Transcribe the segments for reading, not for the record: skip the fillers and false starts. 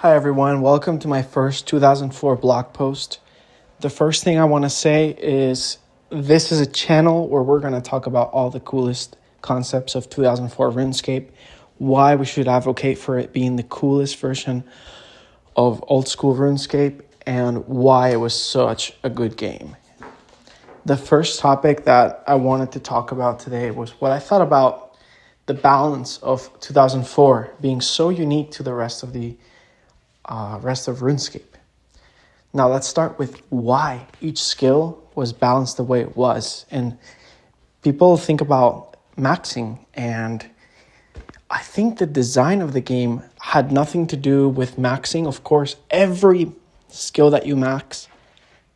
Hi everyone, welcome to my first 2004 blog post. The first thing I want to say is this is a channel where we're going to talk about all the coolest concepts of 2004 RuneScape, why we should advocate for it being the coolest version of old school RuneScape, and why it was such a good game. The first topic that I wanted to talk about today was what I thought about the balance of 2004 being so unique to the rest of RuneScape. Now let's start with why each skill was balanced the way it was. And people think about maxing, and I think the design of the game had nothing to do with maxing. Of course, every skill that you max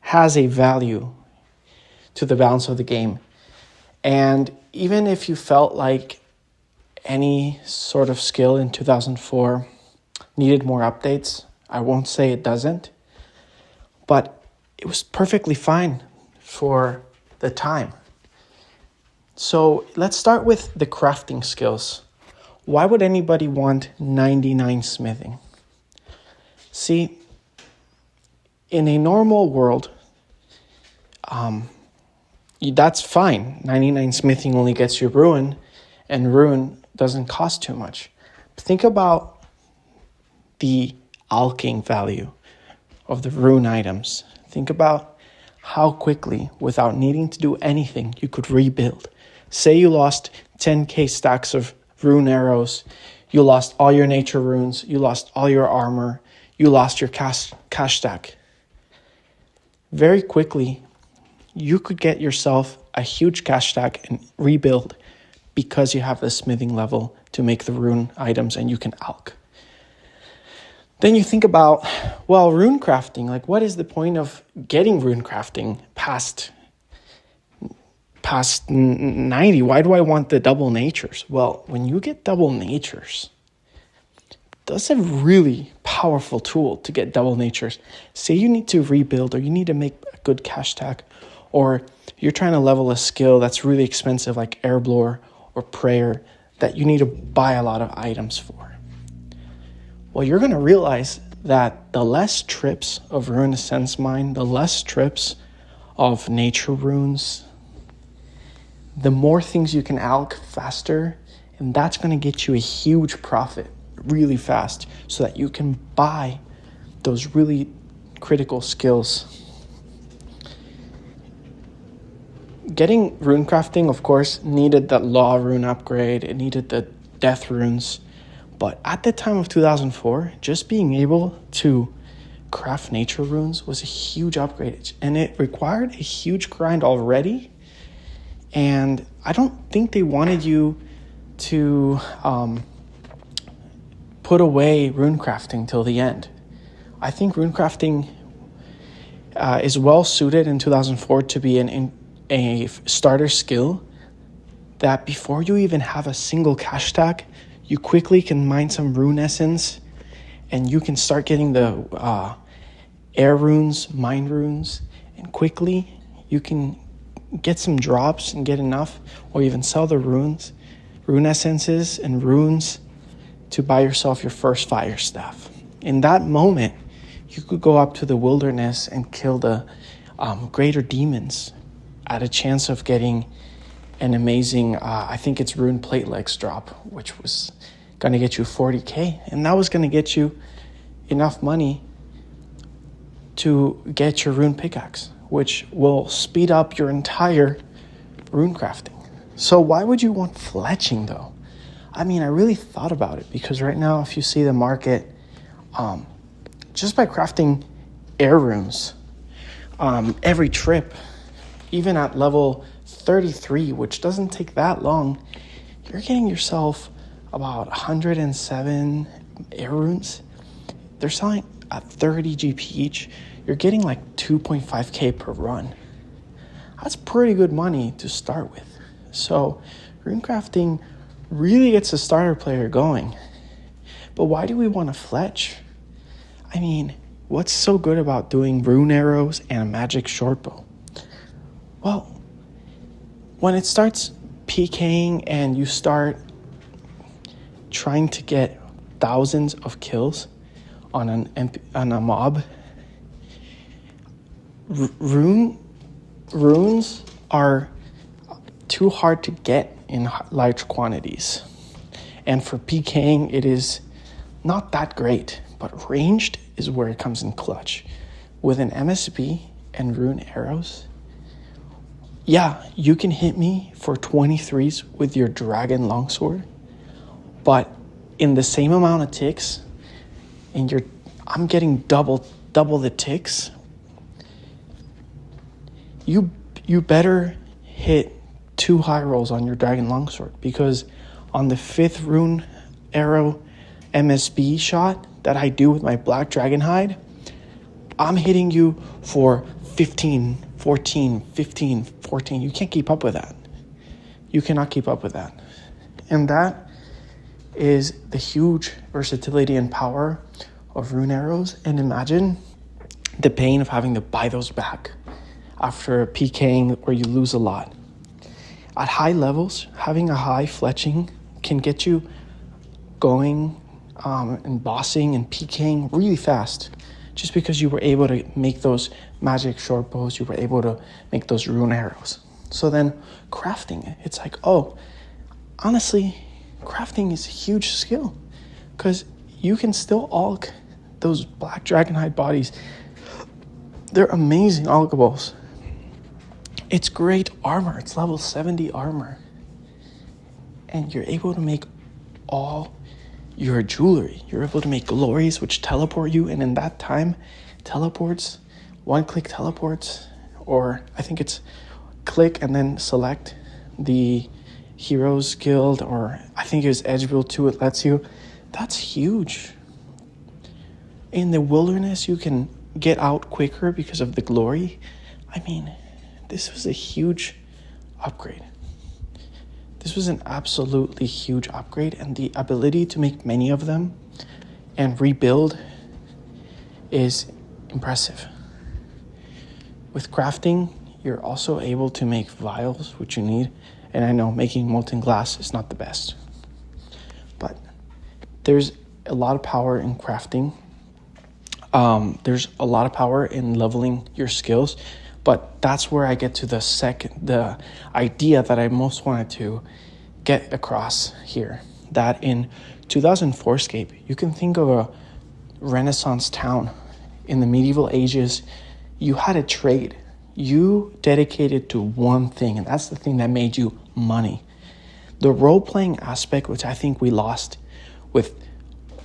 has a value to the balance of the game. And even if you felt like any sort of skill in 2004 needed more updates, I won't say it doesn't, but it was perfectly fine for the time. So let's start with the crafting skills. Why would anybody want 99 smithing? See, in a normal world, that's fine. 99 smithing only gets you rune, and rune doesn't cost too much. Think about the alching value of the rune items. Think about how quickly, without needing to do anything, you could rebuild. Say you lost 10k stacks of rune arrows, you lost all your nature runes, you lost all your armor, you lost your cash stack. Very quickly, you could get yourself a huge cash stack and rebuild because you have the smithing level to make the rune items and you can alch. Then you think about, well, rune crafting, like what is the point of getting rune crafting past 90? Why do I want the double natures? Well, when you get double natures, that's a really powerful tool to get double natures. Say you need to rebuild, or you need to make a good cash stack, or you're trying to level a skill that's really expensive like Airblore or Prayer that you need to buy a lot of items for. Well, you're going to realize that the less trips of Rune Ascents Mine, the less trips of nature runes, the more things you can alch faster, and that's going to get you a huge profit really fast so that you can buy those really critical skills. Getting rune crafting, of course, needed the law rune upgrade. It needed the death runes. But at the time of 2004, just being able to craft nature runes was a huge upgrade. And it required a huge grind already. And I don't think they wanted you to put away rune crafting till the end. I think rune crafting is well suited in 2004 to be a starter skill that before you even have a single cash stack, you quickly can mine some rune essence and you can start getting the air runes, mine runes, and quickly you can get some drops and get enough, or even sell the rune essences and runes to buy yourself your first fire staff. In that moment, you could go up to the wilderness and kill the greater demons at a chance of getting an amazing, I think it's rune plate legs drop, which was going to get you 40k. And that was going to get you enough money to get your rune pickaxe, which will speed up your entire rune crafting. So why would you want fletching though? I mean, I really thought about it, because right now, if you see the market, just by crafting air runes, every trip, even at level 33, which doesn't take that long, you're getting yourself about 107 air runes. They're selling at 30 GP each. You're getting like 2.5k per run. That's pretty good money to start with. So rune crafting really gets a starter player going. But why do we want to fletch? I mean, what's so good about doing rune arrows and a magic shortbow? Well, when it starts PKing and you start trying to get thousands of kills, on on a mob. Runes are too hard to get in large quantities, and for PKing it is not that great, but ranged is where it comes in clutch. With an MSB and rune arrows, yeah, you can hit me for 23s with your dragon longsword, but in the same amount of ticks, I'm getting double the ticks. You better hit 2 high rolls on your dragon longsword, because on the 5th rune arrow MSB shot that I do with my black dragon hide, I'm hitting you for 15, 14, 15, 14. You can't keep up with that. You cannot keep up with that. And that is the huge versatility and power of rune arrows. And imagine the pain of having to buy those back after PKing where you lose a lot. At high levels, having a high fletching can get you going and bossing and PKing really fast, just because you were able to make those magic short bows, you were able to make those rune arrows. So then crafting it, it's like, oh, honestly, crafting is a huge skill, because you can still aug those black dragonhide bodies. They're amazing augables. It's great armor. It's level 70 armor. And you're able to make all your jewelry. You're able to make glories which teleport you, and in that time, teleports, one-click teleports, or I think it's click and then select the Heroes Guild, or I think it was Edge Build 2, it lets you. That's huge. In the wilderness, you can get out quicker because of the glory. I mean, this was a huge upgrade. This was an absolutely huge upgrade, and the ability to make many of them and rebuild is impressive. With crafting, you're also able to make vials, which you need, and I know making molten glass is not the best, but there's a lot of power in crafting. There's a lot of power in leveling your skills, but that's where I get to the idea that I most wanted to get across here. That in 2004scape, you can think of a Renaissance town. In the medieval ages, you had a trade. You dedicated to one thing, and that's the thing that made you money. The role-playing aspect, which I think we lost with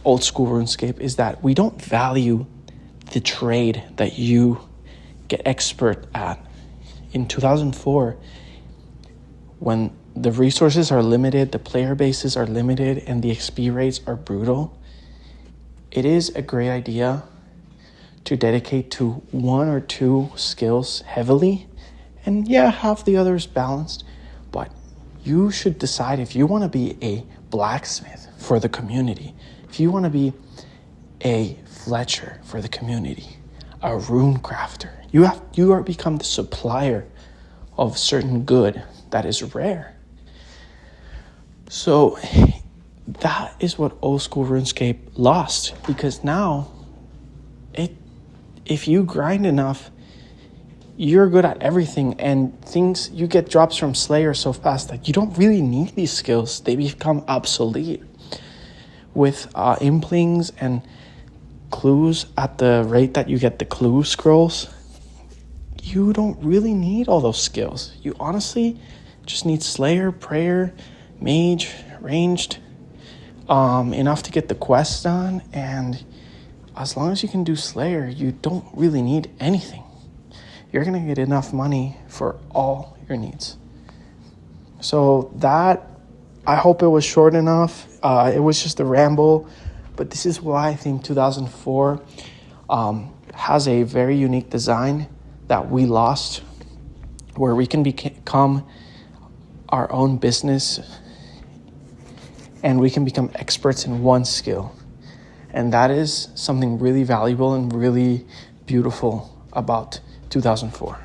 old school RuneScape, is that we don't value the trade that you get expert at. In 2004, when the resources are limited, the player bases are limited, and the XP rates are brutal, it is a great idea to dedicate to 1 or 2 skills heavily, and have the others balanced. But you should decide if you want to be a blacksmith for the community, if you want to be a fletcher for the community, a rune crafter. You are become the supplier of certain good that is rare. So that is what old school RuneScape lost, because now if you grind enough, you're good at everything, and you get drops from Slayer so fast that you don't really need these skills. They become obsolete. With implings and clues at the rate that you get the clue scrolls, you don't really need all those skills. You honestly just need Slayer, Prayer, Mage, Ranged, enough to get the quest done, and as long as you can do Slayer, you don't really need anything. You're going to get enough money for all your needs. So that, I hope it was short enough. It was just a ramble, but this is why I think 2004 has a very unique design that we lost, where we can become our own business and we can become experts in one skill. And that is something really valuable and really beautiful about 2004.